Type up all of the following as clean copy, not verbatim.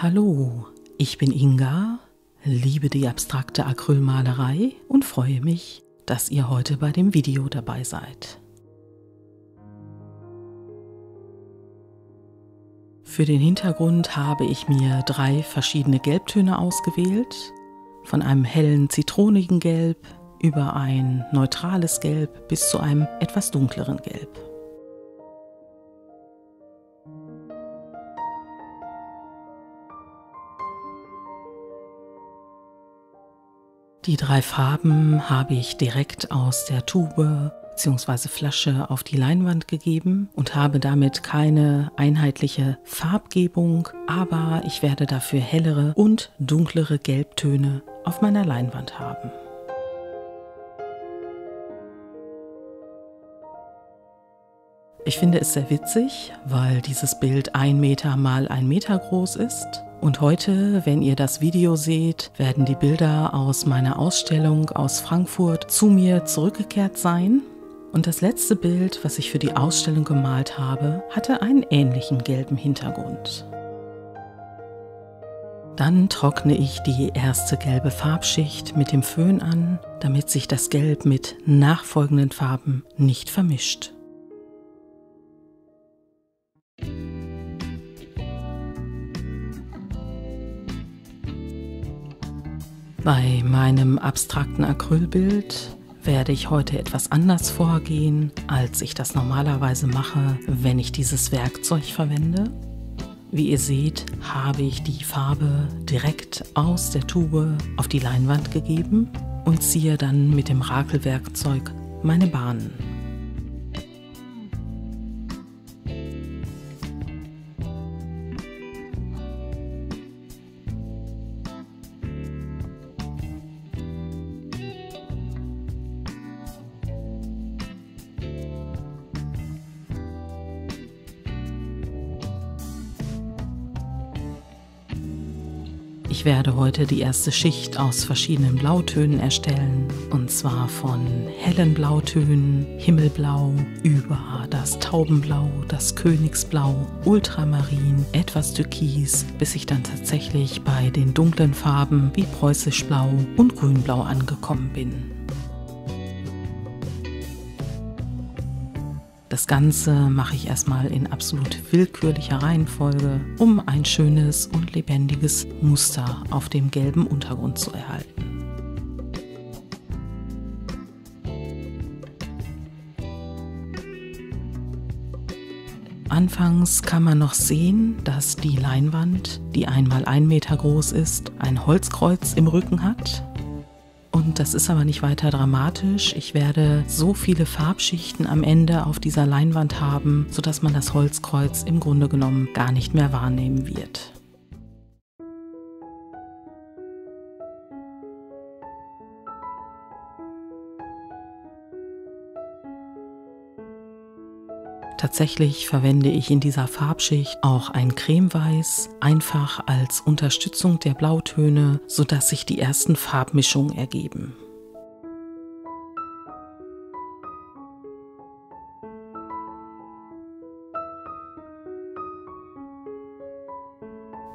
Hallo, ich bin Inga, liebe die abstrakte Acrylmalerei und freue mich, dass ihr heute bei dem Video dabei seid. Für den Hintergrund habe ich mir 3 verschiedene Gelbtöne ausgewählt, von einem hellen zitronigen Gelb über ein neutrales Gelb bis zu einem etwas dunkleren Gelb. Die 3 Farben habe ich direkt aus der Tube bzw. Flasche auf die Leinwand gegeben und habe damit keine einheitliche Farbgebung, aber ich werde dafür hellere und dunklere Gelbtöne auf meiner Leinwand haben. Ich finde es sehr witzig, weil dieses Bild 1 Meter mal 1 Meter groß ist. Und heute, wenn ihr das Video seht, werden die Bilder aus meiner Ausstellung aus Frankfurt zu mir zurückgekehrt sein. Und das letzte Bild, was ich für die Ausstellung gemalt habe, hatte einen ähnlichen gelben Hintergrund. Dann trockne ich die erste gelbe Farbschicht mit dem Föhn an, damit sich das Gelb mit nachfolgenden Farben nicht vermischt. Bei meinem abstrakten Acrylbild werde ich heute etwas anders vorgehen, als ich das normalerweise mache, wenn ich dieses Werkzeug verwende. Wie ihr seht, habe ich die Farbe direkt aus der Tube auf die Leinwand gegeben und ziehe dann mit dem Rakelwerkzeug meine Bahnen. Ich werde heute die erste Schicht aus verschiedenen Blautönen erstellen, und zwar von hellen Blautönen, Himmelblau, über das Taubenblau, das Königsblau, Ultramarin, etwas Türkis, bis ich dann tatsächlich bei den dunklen Farben wie Preußischblau und Grünblau angekommen bin. Das Ganze mache ich erstmal in absolut willkürlicher Reihenfolge, um ein schönes und lebendiges Muster auf dem gelben Untergrund zu erhalten. Anfangs kann man noch sehen, dass die Leinwand, die einmal 1 Meter groß ist, ein Holzkreuz im Rücken hat. Und das ist aber nicht weiter dramatisch. Ich werde so viele Farbschichten am Ende auf dieser Leinwand haben, sodass man das Holzkreuz im Grunde genommen gar nicht mehr wahrnehmen wird. Tatsächlich verwende ich in dieser Farbschicht auch ein Cremeweiß, einfach als Unterstützung der Blautöne, sodass sich die ersten Farbmischungen ergeben.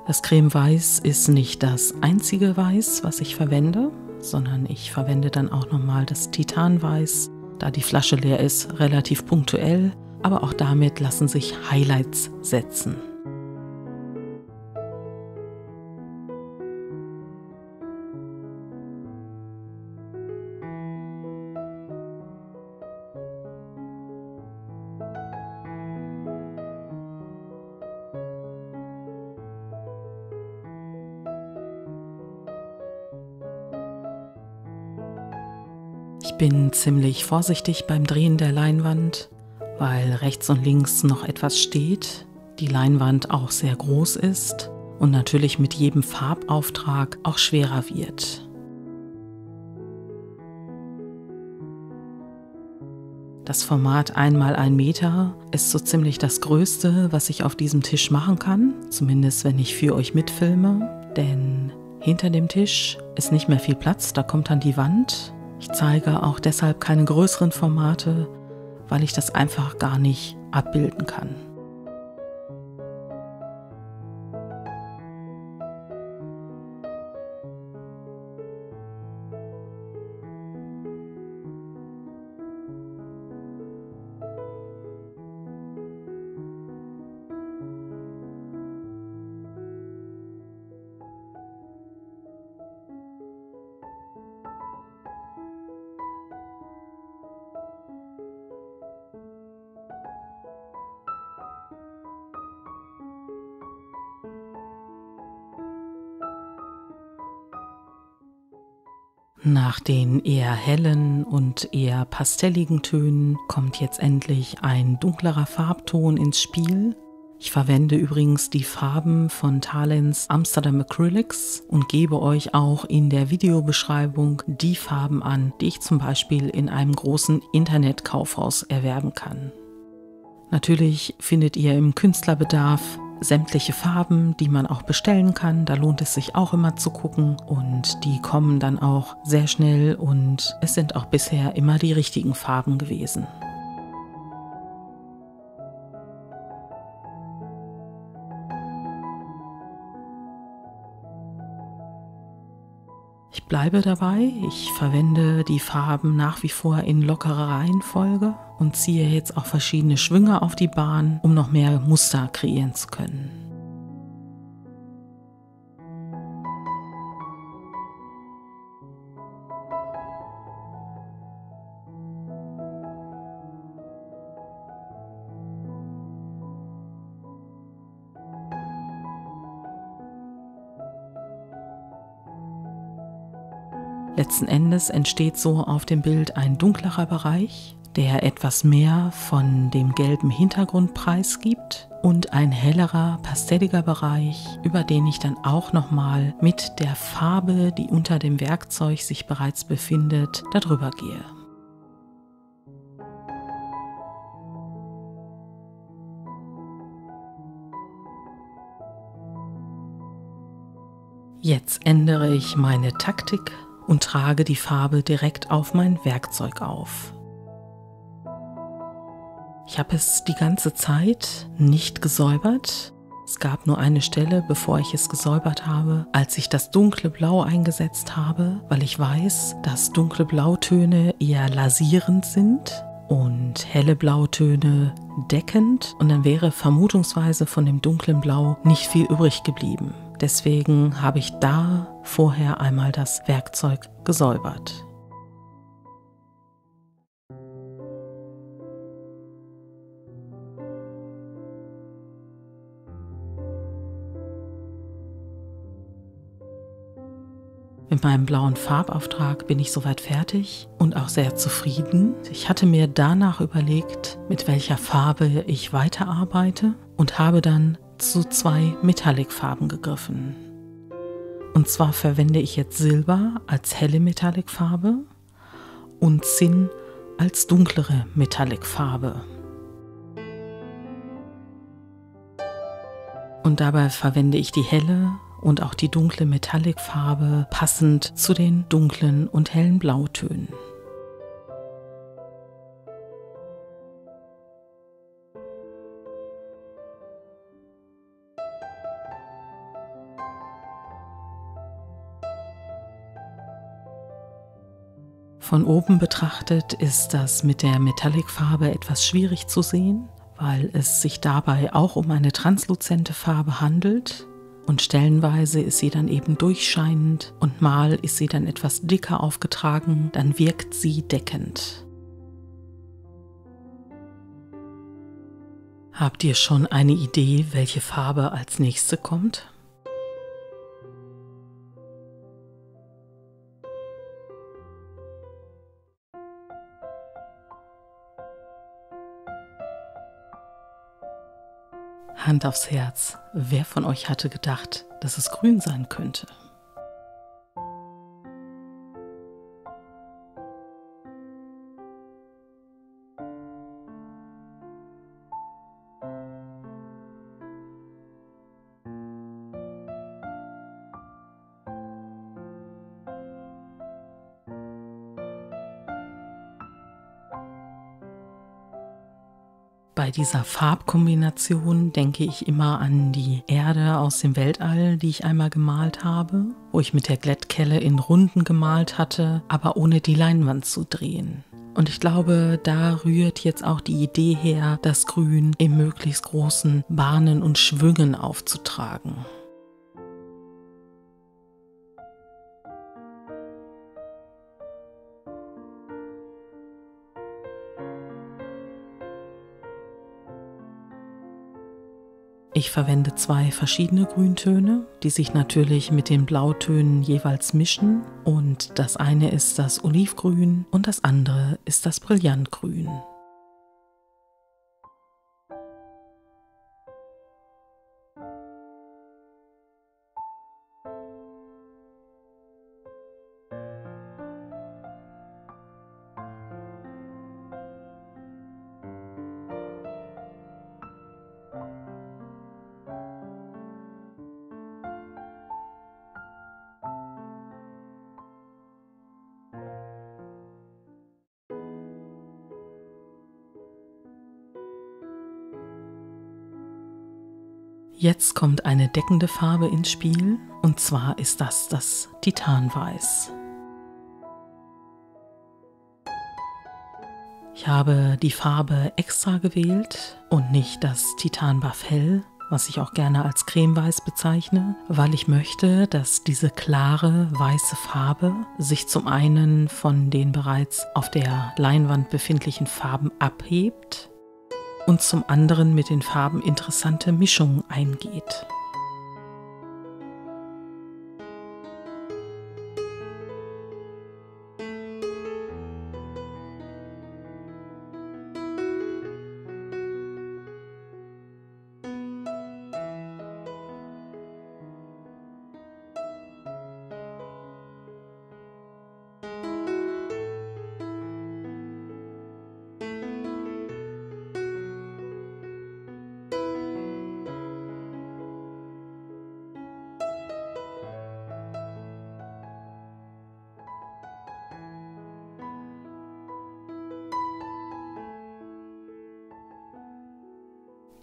Das Cremeweiß ist nicht das einzige Weiß, was ich verwende, sondern ich verwende dann auch nochmal das Titanweiß, da die Flasche leer ist, relativ punktuell. Aber auch damit lassen sich Highlights setzen. Ich bin ziemlich vorsichtig beim Drehen der Leinwand, weil rechts und links noch etwas steht, die Leinwand auch sehr groß ist und natürlich mit jedem Farbauftrag auch schwerer wird. Das Format 1 x 1 Meter ist so ziemlich das Größte, was ich auf diesem Tisch machen kann, zumindest wenn ich für euch mitfilme, denn hinter dem Tisch ist nicht mehr viel Platz, da kommt dann die Wand. Ich zeige auch deshalb keine größeren Formate, weil ich das einfach gar nicht abbilden kann. Nach den eher hellen und eher pastelligen Tönen kommt jetzt endlich ein dunklerer Farbton ins Spiel. Ich verwende übrigens die Farben von Thalens Amsterdam Acrylics und gebe euch auch in der Videobeschreibung die Farben an, die ich zum Beispiel in einem großen Internetkaufhaus erwerben kann. Natürlich findet ihr im Künstlerbedarf sämtliche Farben, die man auch bestellen kann. Da lohnt es sich auch immer zu gucken und die kommen dann auch sehr schnell und es sind auch bisher immer die richtigen Farben gewesen. Ich bleibe dabei, ich verwende die Farben nach wie vor in lockerer Reihenfolge und ziehe jetzt auch verschiedene Schwünge auf die Bahn, um noch mehr Muster kreieren zu können. Letzten Endes entsteht so auf dem Bild ein dunklerer Bereich, der etwas mehr von dem gelben Hintergrund preisgibt und ein hellerer, pastelliger Bereich, über den ich dann auch nochmal mit der Farbe, die unter dem Werkzeug sich bereits befindet, darüber gehe. Jetzt ändere ich meine Taktik und trage die Farbe direkt auf mein Werkzeug auf. Ich habe es die ganze Zeit nicht gesäubert. Es gab nur eine Stelle, bevor ich es gesäubert habe, als ich das dunkle Blau eingesetzt habe, weil ich weiß, dass dunkle Blautöne eher lasierend sind und helle Blautöne deckend und dann wäre vermutungsweise von dem dunklen Blau nicht viel übrig geblieben. Deswegen habe ich da vorher einmal das Werkzeug gesäubert. Mit meinem blauen Farbauftrag bin ich soweit fertig und auch sehr zufrieden. Ich hatte mir danach überlegt, mit welcher Farbe ich weiterarbeite und habe dann zu 2 Metallic-Farben gegriffen. Und zwar verwende ich jetzt Silber als helle Metallic-Farbe und Zinn als dunklere Metallic-Farbe. Und dabei verwende ich die helle und auch die dunkle Metallic-Farbe passend zu den dunklen und hellen Blautönen. Von oben betrachtet ist das mit der Metallic-Farbe etwas schwierig zu sehen, weil es sich dabei auch um eine transluzente Farbe handelt und stellenweise ist sie dann eben durchscheinend und mal ist sie dann etwas dicker aufgetragen, dann wirkt sie deckend. Habt ihr schon eine Idee, welche Farbe als nächste kommt? Hand aufs Herz, wer von euch hatte gedacht, dass es grün sein könnte? Bei dieser Farbkombination denke ich immer an die Erde aus dem Weltall, die ich einmal gemalt habe, wo ich mit der Glättkelle in Runden gemalt hatte, aber ohne die Leinwand zu drehen. Und ich glaube, da rührt jetzt auch die Idee her, das Grün in möglichst großen Bahnen und Schwüngen aufzutragen. Ich verwende 2 verschiedene Grüntöne, die sich natürlich mit den Blautönen jeweils mischen. Und das eine ist das Olivgrün und das andere ist das Brillantgrün. Jetzt kommt eine deckende Farbe ins Spiel, und zwar ist das Titanweiß. Ich habe die Farbe extra gewählt und nicht das Titanbuff Hell, was ich auch gerne als Cremeweiß bezeichne, weil ich möchte, dass diese klare weiße Farbe sich zum einen von den bereits auf der Leinwand befindlichen Farben abhebt und zum anderen mit den Farben interessante Mischungen eingeht.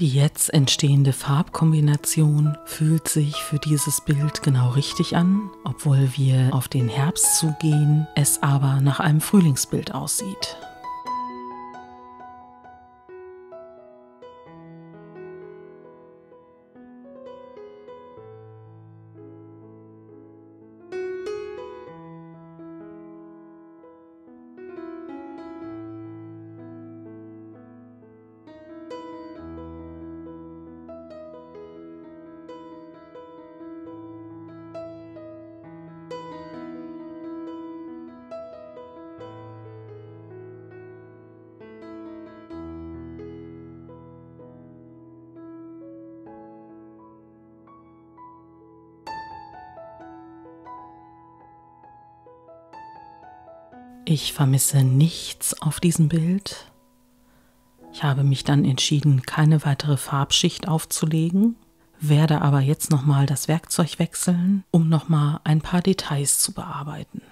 Die jetzt entstehende Farbkombination fühlt sich für dieses Bild genau richtig an, obwohl wir auf den Herbst zugehen, es aber nach einem Frühlingsbild aussieht. Ich vermisse nichts auf diesem Bild. Ich habe mich dann entschieden, keine weitere Farbschicht aufzulegen, werde aber jetzt nochmal das Werkzeug wechseln, um nochmal ein paar Details zu bearbeiten.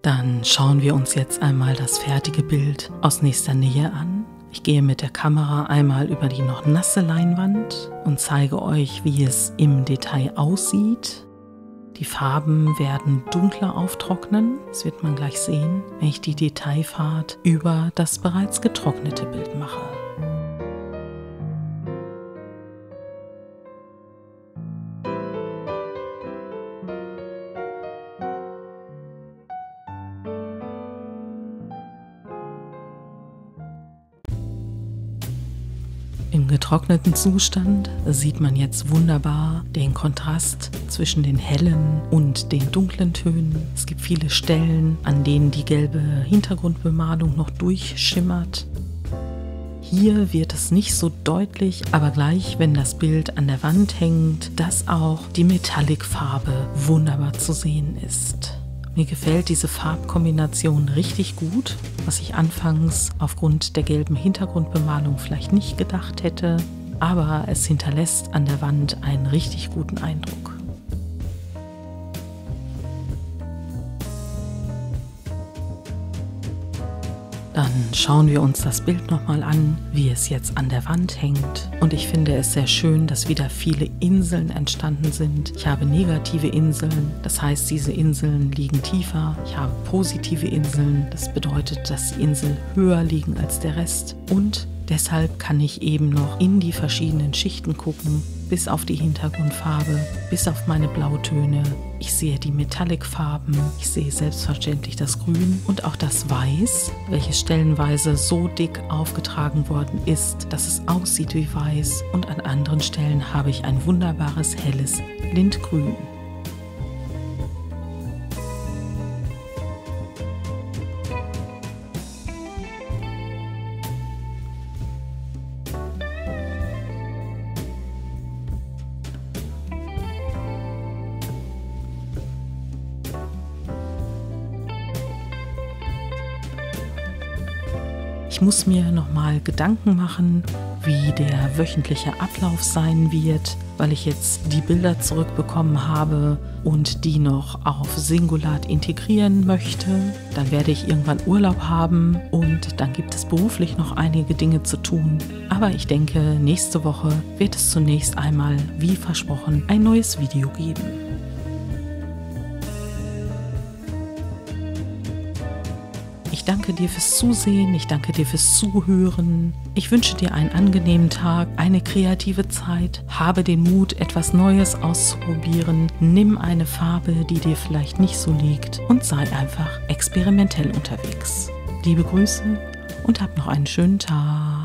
Dann schauen wir uns jetzt einmal das fertige Bild aus nächster Nähe an. Ich gehe mit der Kamera einmal über die noch nasse Leinwand und zeige euch, wie es im Detail aussieht. Die Farben werden dunkler auftrocknen, das wird man gleich sehen, wenn ich die Detailfahrt über das bereits getrocknete Bild mache. Im getrockneten Zustand sieht man jetzt wunderbar den Kontrast zwischen den hellen und den dunklen Tönen. Es gibt viele Stellen, an denen die gelbe Hintergrundbemalung noch durchschimmert. Hier wird es nicht so deutlich, aber gleich, wenn das Bild an der Wand hängt, dass auch die Metallic-Farbe wunderbar zu sehen ist. Mir gefällt diese Farbkombination richtig gut, was ich anfangs aufgrund der gelben Hintergrundbemalung vielleicht nicht gedacht hätte, aber es hinterlässt an der Wand einen richtig guten Eindruck. Dann schauen wir uns das Bild nochmal an, wie es jetzt an der Wand hängt. Und ich finde es sehr schön, dass wieder viele Inseln entstanden sind. Ich habe negative Inseln, das heißt, diese Inseln liegen tiefer. Ich habe positive Inseln, das bedeutet, dass die Inseln höher liegen als der Rest. Und deshalb kann ich eben noch in die verschiedenen Schichten gucken, bis auf die Hintergrundfarbe, bis auf meine Blautöne. Ich sehe die Metallic-Farben, ich sehe selbstverständlich das Grün und auch das Weiß, welches stellenweise so dick aufgetragen worden ist, dass es aussieht wie Weiß, und an anderen Stellen habe ich ein wunderbares helles Lindgrün. Ich muss mir nochmal Gedanken machen, wie der wöchentliche Ablauf sein wird, weil ich jetzt die Bilder zurückbekommen habe und die noch auf Singulat integrieren möchte. Dann werde ich irgendwann Urlaub haben und dann gibt es beruflich noch einige Dinge zu tun. Aber ich denke, nächste Woche wird es zunächst einmal, wie versprochen, ein neues Video geben. Ich danke dir fürs Zusehen, ich danke dir fürs Zuhören. Ich wünsche dir einen angenehmen Tag, eine kreative Zeit. Habe den Mut, etwas Neues auszuprobieren. Nimm eine Farbe, die dir vielleicht nicht so liegt, und sei einfach experimentell unterwegs. Liebe Grüße und hab noch einen schönen Tag.